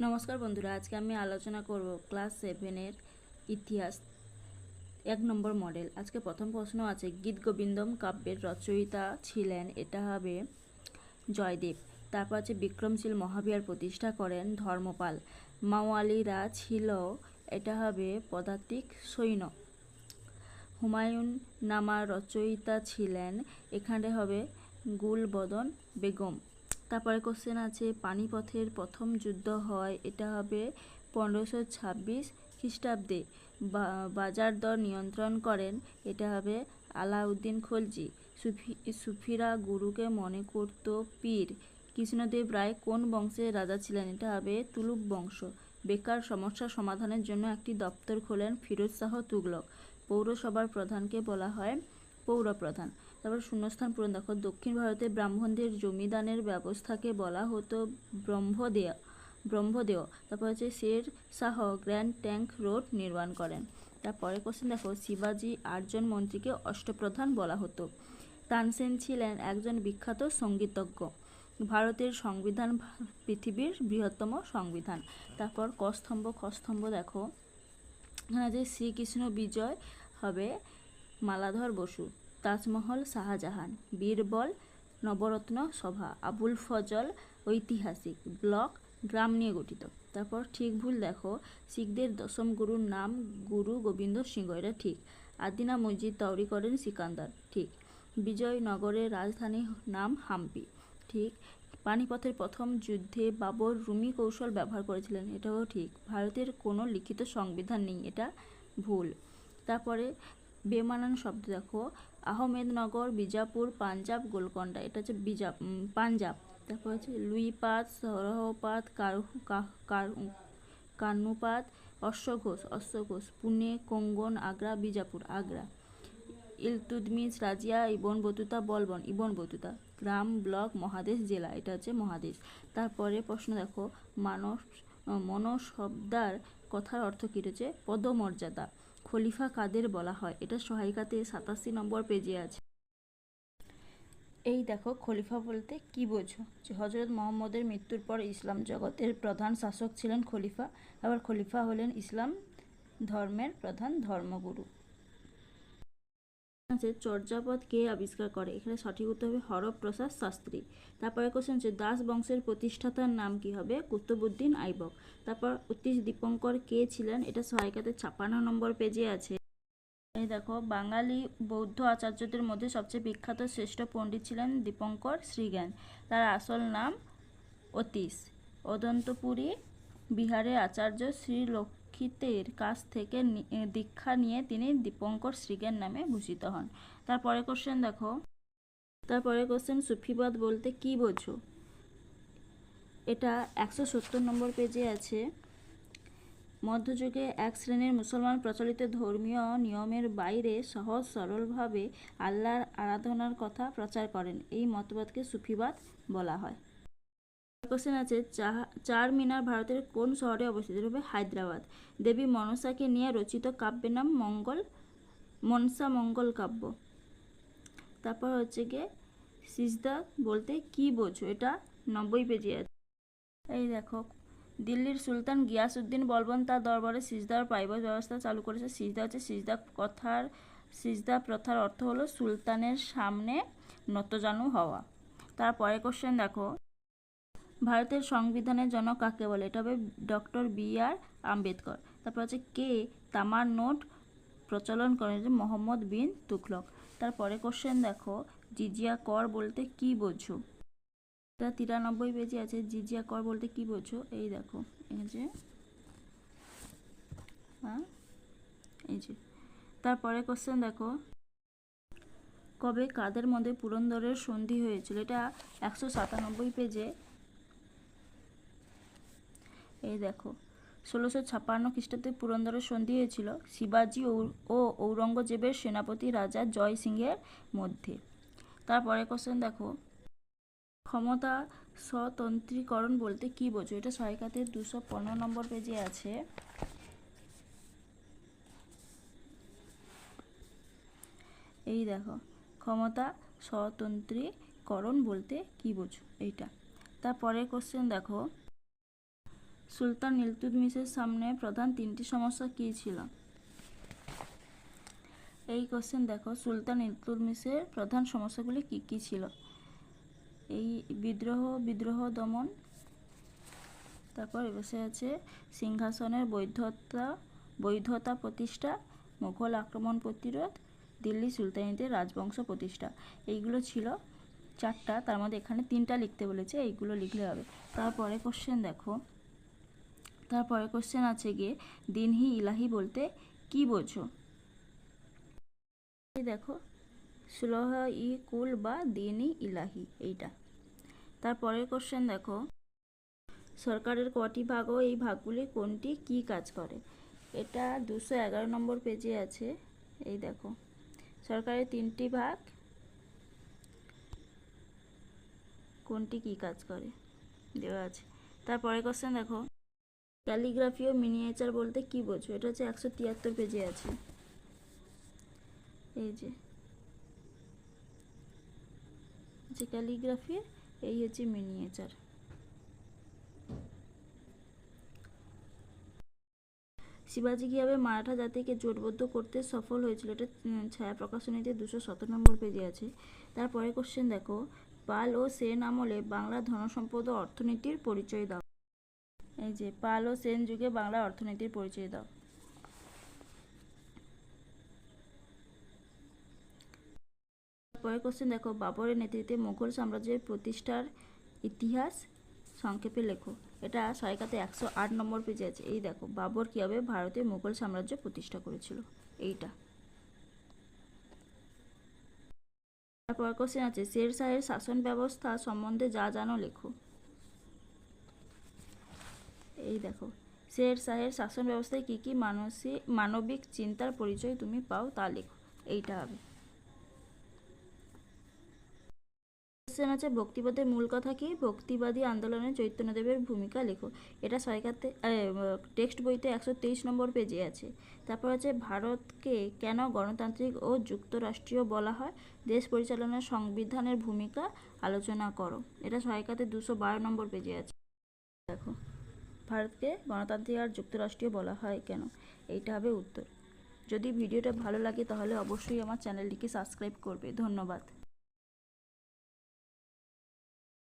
নমস্কার বন্ধুরা, আজকে আমি আলোচনা করব ক্লাস 7-এর ইতিহাস 1 নম্বর মডেল। আজকে প্রথম প্রশ্ন আছে, গীত গোবিন্দম কাব্যের রচয়িতা ছিলেন, এটা হবে জয়দেব। তারপর আছে, বিক্রমশীল মহাবিহার প্রতিষ্ঠা করেন ধর্মপাল। মাওয়ালিরা ছিল, এটা হবে পদাতিক সৈন্য। হুমায়ুন নামার রচয়িতা ছিলেন, এখানে হবে গুলবদন বেগম। তারপরে কোশ্চেন আছে, পানিপথের প্রথম যুদ্ধ হয়, এটা হবে 1526 খ্রিস্টাব্দে। বাজার দর নিয়ন্ত্রণ করেন, এটা হবে আলাউদ্দিন খলজি। সুফিরা গুরুকে মনে করত পীর। কৃষ্ণদেব রায় কোন বংশের রাজা ছিলেন, এটা হবে তুলুক বংশ। বেকার সমস্যা সমাধানের জন্য একটি দপ্তর খোলেন ফিরোজ শাহ তুগলক। পৌরসভার প্রধানকে বলা হয় পৌরপ্রধান। তারপর শূন্যস্থান পূরণ দেখো, দক্ষিণ ভারতে ব্রাহ্মণদের জমিদানের ব্যবস্থাকে বলা হতো ব্রহ্মদেয়। তারপর হচ্ছে Sher Shah grand tank road নির্মাণ করেন। তারপরে কোশ্চেন দেখো, শিবাজি 8জন মন্ত্রীকে অষ্টপ্রধান বলা হতো। তানসেন ছিলেন একজন বিখ্যাত সঙ্গীতজ্ঞ। ভারতের সংবিধান পৃথিবীর বৃহত্তম সংবিধান। তারপর কস্তম্ভ দেখো, এখানে যে শ্রীকৃষ্ণ বিজয় হবে মালাধর বসু। তাজমহল শাহজাহান। বীরবল নবরত্ন সভা। আবুল ফজল ঐতিহাসিক। ব্লক গ্রাম নিয়ে গঠিত। তারপর ঠিক ভুল দেখো, শিখদের দশম গুরুর নাম গুরু গোবিন্দ সিংহ, এটা ঠিক। আদিনা মসজিদ তৈরি করেন সিকান্দার, ঠিক। বিজয়নগরের রাজধানীর নাম হাম্পি, ঠিক। পানিপথের প্রথম যুদ্ধে বাবর রুমি কৌশল ব্যবহার করেছিলেন, এটাও ঠিক। ভারতের কোনো লিখিত সংবিধান নেই, এটা ভুল। তারপরে বেমানান শব্দ দেখো, আহমেদনগর, বিজাপুর, পাঞ্জাব, গোলকন্ডা, এটা হচ্ছে পাঞ্জাব। তারপর হচ্ছে লুইপাত, সরহপাত, কান্নুপাত, অশ্বঘোষ, Pune, কোঙ্গন, Agra, Bijapur, Agra. Iltutmish, Razia, Ibn Battuta, Balban, Ibn Battuta. গ্রাম, ব্লক, মহাদেশ, জেলা, এটা হচ্ছে মহাদেশ। তারপরে প্রশ্ন দেখো, মনসবদার কথার অর্থ কী রয়েছে? পদমর্যাদা। খলিফা কাদের বলা হয়? এটা সহায়িকাতে 87 নম্বর পেজে আছে। এই দেখো, খলিফা বলতে কি বোঝো? যে হজরত মোহাম্মদের মৃত্যুর পর ইসলাম জগতের প্রধান শাসক ছিলেন খলিফা। আবার খলিফা হলেন ইসলাম ধর্মের প্রধান ধর্মগুরু। চর্যাপদ কে আবিষ্কার করে? এখানে সঠিক উত্তর হবে হরপ্রসাদ শাস্ত্রী। তারপরে কোশ্চেন হচ্ছে, দাস বংশের প্রতিষ্ঠাতার নাম কি হবে? কুতুবউদ্দিন আইবক। তারপর অতীশ দীপঙ্কর কে ছিলেন? এটা সহায়িকাতে 56 নম্বর পেজে আছে। এই দেখো, বাঙালি বৌদ্ধ আচার্যদের মধ্যে সবচেয়ে বিখ্যাত শ্রেষ্ঠ পণ্ডিত ছিলেন দীপঙ্কর শ্রীজ্ঞান। তার আসল নাম অতীশ। অদন্তপুরী বিহারের আচার্য শ্রী লক্ষিতের কাছ থেকে দীক্ষা নিয়ে তিনি দীপঙ্কর শ্রীজ্ঞান নামে ভূষিত হন। তারপরে কোশ্চেন দেখো, সুফিবাদ বলতে কি বোঝো? এটা 170 নম্বর পেজে আছে। মধ্যযুগে এক শ্রেণীর মুসলমান প্রচলিত ধর্মীয় নিয়মের বাইরে সহজ সরলভাবে আল্লাহর আরাধনার কথা প্রচার করেন। এই মতবাদকে সুফিবাদ বলা হয়। কোশ্চেন আছে, চার মিনার ভারতের কোন শহরে অবস্থিত? হবে হায়দ্রাবাদ। দেবী মনসাকে নিয়ে রচিত কাব্যের নাম মনসা মঙ্গল কাব্য। তারপর হচ্ছে গিয়ে সিজদা বলতে কি বোঝো? এটা 90 পেজে আছে। এই দেখো, দিল্লির সুলতান গিয়াসউদ্দিন বলবন তার দরবারে সিজদার প্রাইভেট ব্যবস্থা চালু করেছে। সিজদা প্রথার অর্থ হলো সুলতানের সামনে নতজানু হওয়া। তারপরে কোশ্চেন দেখো, ভারতের সংবিধানের জনক কাকে বলে? এটা হবে ডক্টর বি.আর. আম্বেদকর। তারপর হচ্ছে, কে তামার নোট প্রচলন করেন? মোহাম্মদ বিন তুগলক। তারপরে কোশ্চেন দেখো, জিজিয়া কর বলতে কি বোঝো? এটা 93 পেজে আছে। জিজিয়া কর বলতে কি বোঝো? এই দেখো, এই যে। তারপরে কোশ্চেন দেখো, কবে কাদের মধ্যে পুরন্দরের সন্ধি হয়েছিল? এটা 197 পেজে। এই দেখো, 1656 খ্রিস্টাব্দে পুরন্দরের সন্ধি হয়েছিল শিবাজি ও ঔরঙ্গজেবের সেনাপতি রাজা জয় সিংহের মধ্যে। তারপরে কোশ্চেন দেখো, ক্ষমতা স্বতন্ত্রীকরণ বলতে কি বোঝো? এটা সহায়িকাতে 215 নম্বর পেজে আছে। এই দেখো, ক্ষমতা স্বতন্ত্রীকরণ বলতে কি বোঝো? এইটা। তারপরে কোশ্চেন দেখো, সুলতান ইলতুৎমিশের সামনে প্রধান 3টি সমস্যা কী ছিল? এই কোশ্চেন দেখো, সুলতান ইলতুৎমিশের প্রধান সমস্যাগুলি কী কী ছিল? এই বিদ্রোহ দমন, তারপর বসে আছে সিংহাসনের বৈধতা প্রতিষ্ঠা, মুঘল আক্রমণ প্রতিরোধ, দিল্লি সুলতানিদের রাজবংশ প্রতিষ্ঠা। এইগুলো ছিল 4টা, তার মধ্যে এখানে 3টা লিখতে বলেছে, এইগুলো লিখলে হবে। তারপরে কোশ্চেন আছে গিয়ে দিনহি ইলাহি বলতে কি বোঝো? এই দেখো, সুলহ ই কুল বা দিনই ইলাহি, এইটা। তারপরের কোশ্চেন দেখো, সরকারের কটি ভাগ ও এই ভাগগুলি কোনটি কি কাজ করে? এটা 211 নম্বর পেজে আছে। এই দেখো, সরকারের 3টি ভাগ, কোনটি কি কাজ করে দেওয়া আছে। তারপরে কোশ্চেন দেখো, ক্যালিগ্রাফি ও মিনিয়েচার বলতে কি বোঝো? এটা হচ্ছে 173 পেজে আছে। এই যে ক্যালিগ্রাফি, এই হচ্ছে মিনিয়েচার। শিবাজি কীভাবে মারাঠা জাতিকে জোটবদ্ধ করতে সফল হয়েছিল? এটা ছায়া প্রকাশনীতে 217 নম্বর পেজে আছে। তারপরে কোশ্চেন দেখো, পাল ও সেন আমলে বাংলার ধনসম্পদ ও অর্থনীতির পরিচয় দাও। এই যে পাল ও সেন যুগে বাংলার অর্থনীতির পরিচয় দাও। পরের কোশ্চেন দেখো, বাবরের নেতৃত্বে মুঘল সাম্রাজ্যের প্রতিষ্ঠার ইতিহাস সংক্ষেপে লেখো। এটা সহায়িকাতে 108 নম্বর পেজে আছে। এই দেখো, বাবর কীভাবে ভারতে মুঘল সাম্রাজ্য প্রতিষ্ঠা করেছিল, এইটা। তারপর কোশ্চেন আছে, শের শাহের শাসন ব্যবস্থা সম্বন্ধে যা জানো লেখো। এই দেখো, শের শাহের শাসন ব্যবস্থায় কী কী মানবিক চিন্তার পরিচয় তুমি পাও তা লেখো, এইটা হবে। কোশ্চেন আছে, ভক্তিবাদের মূল কথা কি? ভক্তিবাদী আন্দোলনে চৈতন্যদেবের ভূমিকা লেখো। এটা সহায়িকাতে টেক্সট বইতে 123 নম্বর পেজে আছে। তারপর আছে, ভারতকে কেন গণতান্ত্রিক ও যুক্তরাষ্ট্রীয় বলা হয়? দেশ পরিচালনার সংবিধানের ভূমিকা আলোচনা করো। এটা সহায়িকাতে 212 নম্বর পেজে আছে। দেখো, ভারতকে গণতান্ত্রিক আর যুক্তরাষ্ট্রীয় বলা হয় কেন, এইটা হবে উত্তর। যদি ভিডিওটা ভালো লাগে তাহলে অবশ্যই আমার চ্যানেলটিকে সাবস্ক্রাইব করবে। ধন্যবাদ।